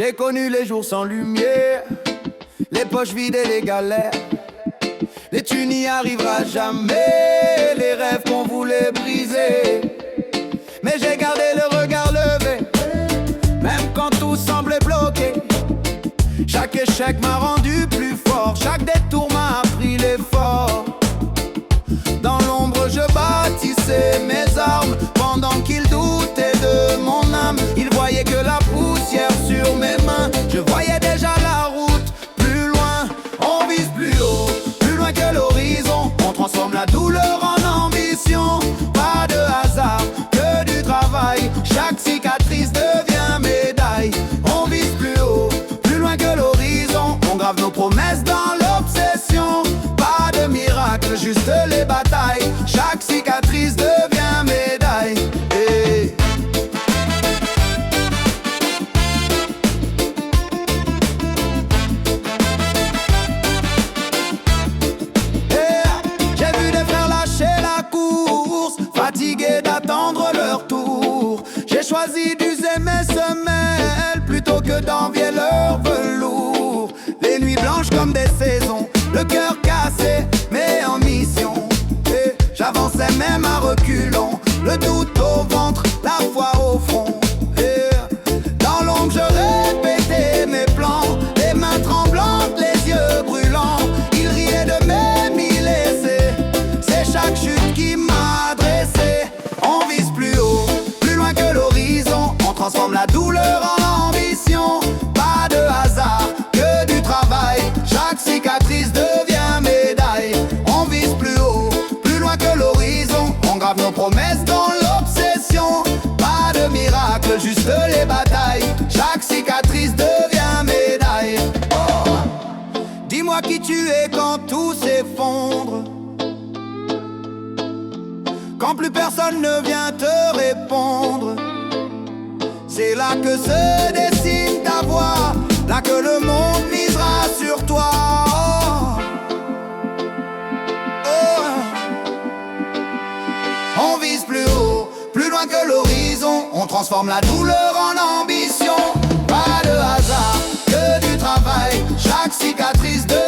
J'ai connu les jours sans lumière, les poches vides et les galères. Et tu n'y arriveras jamais, les rêves qu'on voulait briser. Mais j'ai gardé le regard levé, même quand tout semblait bloqué. Chaque échec m'a rendu plus fort, chaque détour m'a appris l'effort. Dans l'ombre je bâtissais mes armes, pendant qu'ils doutaient de mon âme. Ils voyaient que la poussière sur mes mains, je voyais déjà la route plus loin. On vise plus haut, plus loin que l'horizon, on transforme la douleur en ambition. Pas de hasard, que du travail, chaque cicatrice devient médaille. On vise plus haut, plus loin que l'horizon, on grave nos promesses dans l'obsession. Pas de miracle, juste les batailles, chaque cicatrice devient médaille. Hey. J'ai vu des frères lâcher la course, fatigués d'attendre leur tour. J'ai choisi d'user mes semelles plutôt que d'envier leur velours. Les nuits blanches comme des saisons, le cœur cassé mais en mission. Et j'avançais même à reculons, le doute au ventre, la foi au fond. Et dans l'ombre je répétais mes plans, les mains tremblantes, les yeux brûlants. Ils riaient de mes mille essais, c'est chaque chute qui m'a dressé. On vise plus haut, plus loin que l'horizon, on transforme la douleur en ambition. Pas de hasard, que du travail, chaque cicatrice devient médaille. On vise plus haut, plus loin que l'horizon, on grave nos promesses dans l'obsession. Pas de miracle, juste les batailles, chaque cicatrice devient médaille. Oh. Dis-moi qui tu es quand tout s'effondre, quand plus personne ne vient te répondre. C'est là que se dessine ta voix, là que le monde misera sur toi. Oh. On vise plus haut, plus loin que l'horizon, on transforme la douleur en ambition. Pas de hasard, que du travail, chaque cicatrice de